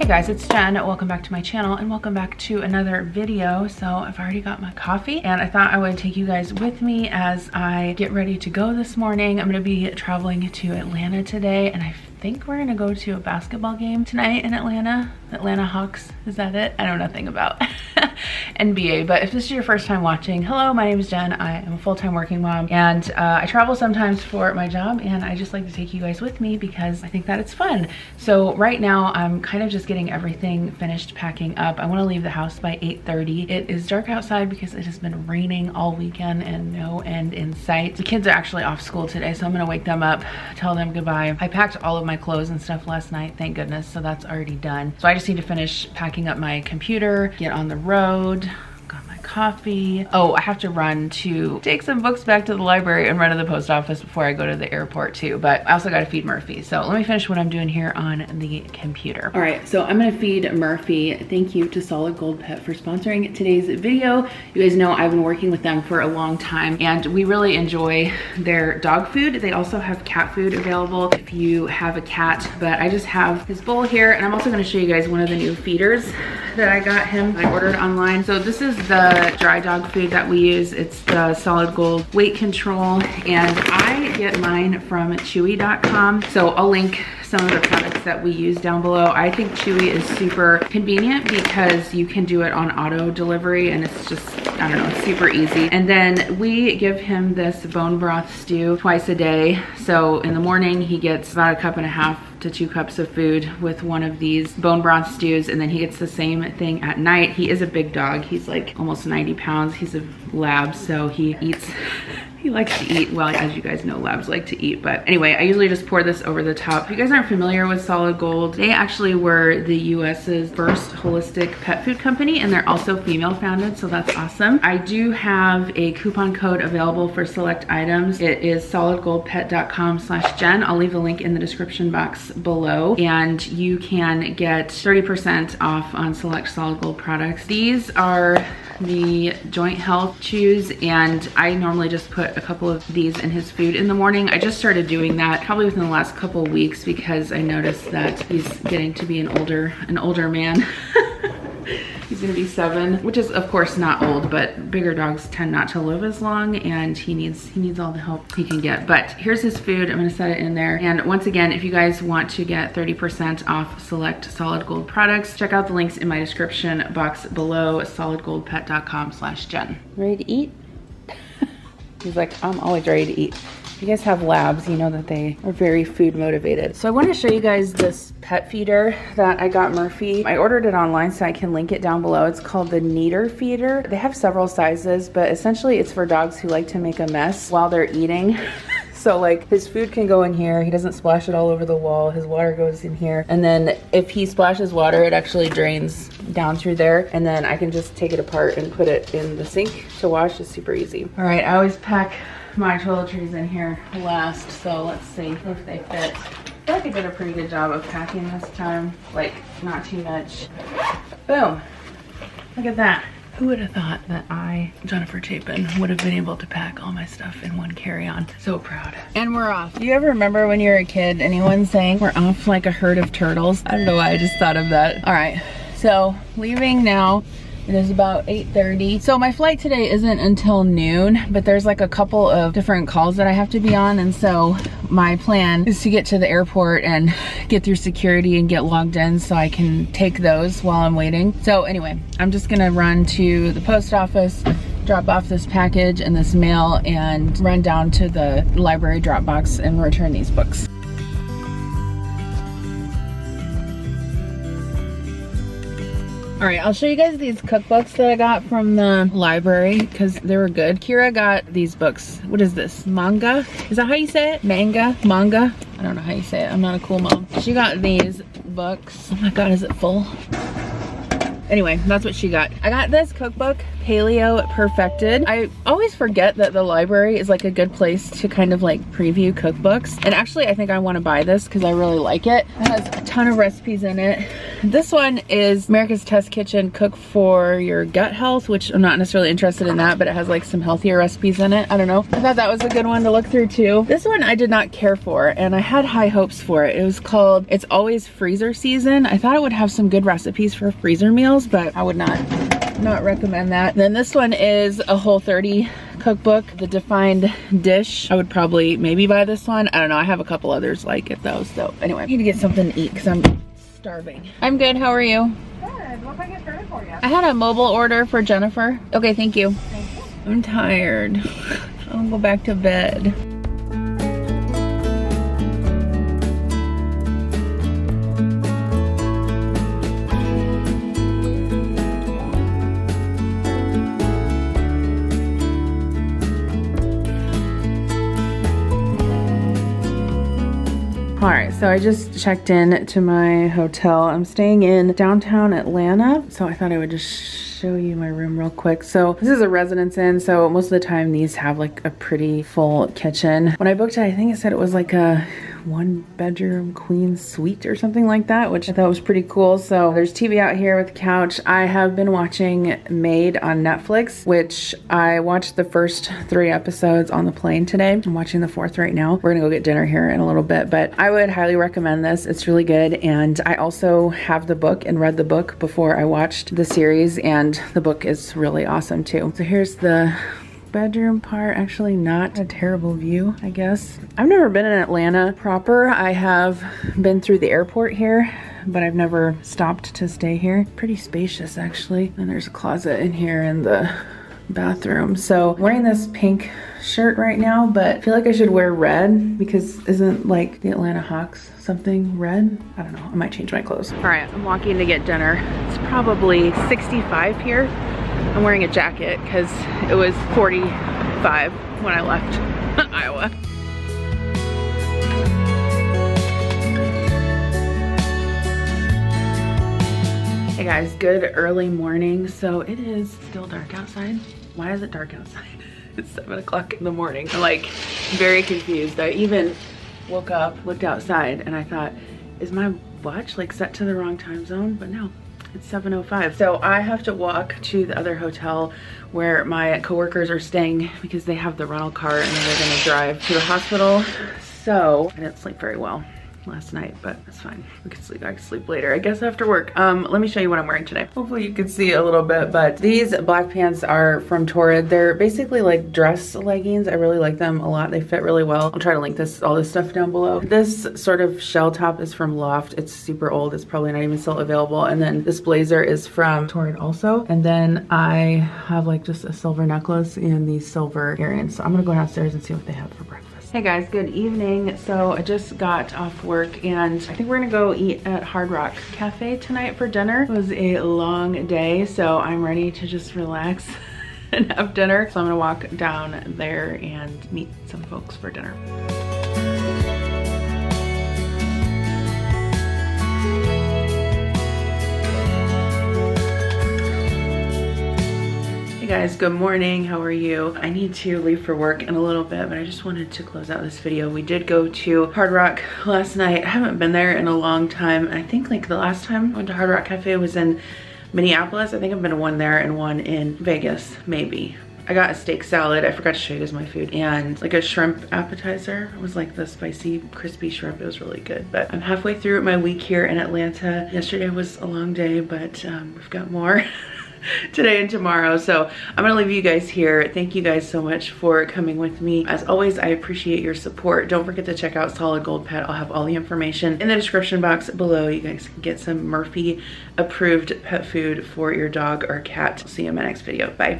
Hey guys, it's Jen. Welcome back to my channel and welcome back to another video. So I've already got my coffee and I thought I would take you guys with me as I get ready to go this morning. I'm going to be traveling to Atlanta today and I think we're gonna go to a basketball game tonight in Atlanta. Atlanta Hawks, is that it? I know nothing about NBA, but if this is your first time watching, hello, my name is Jen. I am a full-time working mom and I travel sometimes for my job and I just like to take you guys with me because I think that it's fun. So right now I'm kind of just getting everything finished packing up. I wanna leave the house by 8:30. It is dark outside because it has been raining all weekend and no end in sight. The kids are actually off school today, so I'm gonna wake them up, tell them goodbye. I packed all of my clothes and stuff last night, thank goodness, so that's already done. So I just need to finish packing up my computer, get on the road. Got my coffee. Oh, I have to run to take some books back to the library and run to the post office before I go to the airport too, but I also got to feed Murphy. So let me finish what I'm doing here on the computer. All right, so I'm gonna feed Murphy. Thank you to Solid Gold Pet for sponsoring today's video. You guys know I've been working with them for a long time and we really enjoy their dog food. They also have cat food available if you have a cat, but I just have his bowl here and I'm also gonna show you guys one of the new feeders that I got him. I ordered online. So this is the dry dog food that we use. It's the Solid Gold weight control and I get mine from chewy.com. So I'll link some of the products that we use down below. I think Chewy is super convenient because you can do it on auto delivery and it's just, I don't know, it's super easy. And then we give him this bone broth stew twice a day. So in the morning he gets about 1.5 cups to 2 cups of food with one of these bone broth stews, and then he gets the same thing at night. He is a big dog. He's like almost 90 pounds. He's a lab, so he eats, he likes to eat. Well, as you guys know, labs like to eat, but anyway, I usually just pour this over the top. If you guys aren't familiar with Solid Gold, they actually were the US's first holistic pet food company, and they're also female founded, so that's awesome. I do have a coupon code available for select items. It is solidgoldpet.com/Jen. I'll leave a link in the description box below and you can get 30% off on select Solid Gold products. These are the joint health chews and I normally just put a couple of these in his food in the morning. I just started doing that probably within the last couple of weeks because I noticed that he's getting to be an older man. He's gonna be 7, which is of course not old, but bigger dogs tend not to live as long and he needs all the help he can get. But here's his food. I'm gonna set it in there. And once again, if you guys want to get 30% off select Solid Gold products, check out the links in my description box below, solidgoldpet.com/Jen. Ready to eat? He's like, I'm always ready to eat. If you guys have labs, you know that they are very food motivated. So I want to show you guys this pet feeder that I got Murphy. I ordered it online so I can link it down below. It's called the Kneader feeder. They have several sizes, but essentially it's for dogs who like to make a mess while they're eating. So like his food can go in here. He doesn't splash it all over the wall. His water goes in here. And then if he splashes water, it actually drains down through there. And then I can just take it apart and put it in the sink to wash. It's super easy. All right, I always pack my toiletries in here last. So let's see if they fit. I feel like I did a pretty good job of packing this time. Like not too much. Boom. Look at that. Who would have thought that I, Jennifer Chapin, would have been able to pack all my stuff in one carry-on? So proud. And we're off. Do you ever remember when you were a kid, anyone saying we're off like a herd of turtles? I don't know why I just thought of that. All right, so leaving now. It is about 8:30. So my flight today isn't until noon, but there's like a couple of different calls that I have to be on. And so my plan is to get to the airport and get through security and get logged in so I can take those while I'm waiting. So anyway, I'm just gonna run to the post office, drop off this package and this mail and run down to the library drop box and return these books. All right, I'll show you guys these cookbooks that I got from the library because they were good. Kira got these books. What is this? Manga? Is that how you say it? Manga? Manga? I don't know how you say it. I'm not a cool mom. She got these books. Oh my God, is it full? Anyway, that's what she got. I got this cookbook Paleo Perfected. I always forget that the library is like a good place to kind of like preview cookbooks. And actually I think I want to buy this because I really like it. It has a ton of recipes in it. This one is America's Test Kitchen Cook for Your Gut Health, which I'm not necessarily interested in that, but it has like some healthier recipes in it. I don't know. I thought that was a good one to look through too. This one I did not care for and I had high hopes for it. It was called It's Always Freezer Season. I thought it would have some good recipes for freezer meals, but I would not recommend that. Then this one is a Whole30 cookbook, The Defined Dish. I would probably maybe buy this one. I don't know. I have a couple others like it though. So anyway, I need to get something to eat because I'm starving. I'm good. How are you? Good. What can I get started for you? I had a mobile order for Jennifer. Okay, thank you. Thank you. I'm tired. I'll go back to bed. All right, so I just checked in to my hotel. I'm staying in downtown Atlanta, so I thought I would just show you my room real quick. So this is a Residence Inn, so most of the time these have like a pretty full kitchen. When I booked it, I think it said it was like a 1-bedroom queen suite or something like that, which I thought was pretty cool. So there's TV out here with the couch. I have been watching Maid on Netflix, which I watched the first 3 episodes on the plane today. I'm watching the 4th right now. We're gonna go get dinner here in a little bit, but I would highly recommend this. It's really good. And I also have the book and read the book before I watched the series, and the book is really awesome too. So here's the bedroom part. Actually not a terrible view, I guess. I've never been in Atlanta proper. I have been through the airport here, but I've never stopped to stay here. Pretty spacious actually. And there's a closet in here in the bathroom. So I'm wearing this pink shirt right now, but I feel like I should wear red because isn't like the Atlanta Hawks something red? I don't know. I might change my clothes. All right, I'm walking to get dinner. It's probably 65 here. I'm wearing a jacket because it was 45 when I left Iowa. Hey guys, good early morning. So it is still dark outside. Why is it dark outside? It's 7 o'clock in the morning. I'm like very confused. I even woke up, looked outside, and I thought, is my watch like set to the wrong time zone? But no. It's 7:05. So I have to walk to the other hotel where my coworkers are staying because they have the rental car and then they're gonna drive to the hospital. So I didn't sleep very well last night, but it's fine. We can sleep. I can sleep later, I guess, after work. Let me show you what I'm wearing today. Hopefully you can see a little bit, but these black pants are from Torrid. They're basically like dress leggings. I really like them a lot. They fit really well. I'll try to link all this stuff down below. This sort of shell top is from Loft. It's super old. It's probably not even still available. And then this blazer is from Torrid also. And then I have like just a silver necklace and these silver earrings. So I'm gonna go downstairs and see what they have for breakfast. Hey guys, good evening. So I just got off work and I think we're gonna go eat at Hard Rock Cafe tonight for dinner. It was a long day, so I'm ready to just relax and have dinner. So I'm gonna walk down there and meet some folks for dinner. Hey guys, good morning. How are you? I need to leave for work in a little bit, but I just wanted to close out this video. We did go to Hard Rock last night. I haven't been there in a long time. I think like the last time I went to Hard Rock Cafe was in Minneapolis. I think I've been to one there and one in Vegas, maybe. I got a steak salad. I forgot to show you guys my food. And like a shrimp appetizer. It was like the spicy, crispy shrimp. It was really good. But I'm halfway through my week here in Atlanta. Yesterday was a long day, but we've got more today and tomorrow. So I'm gonna leave you guys here. Thank you guys so much for coming with me. As always, I appreciate your support. Don't forget to check out Solid Gold Pet. I'll have all the information in the description box below. You guys can get some Murphy approved pet food for your dog or cat. I'll see you in my next video. Bye.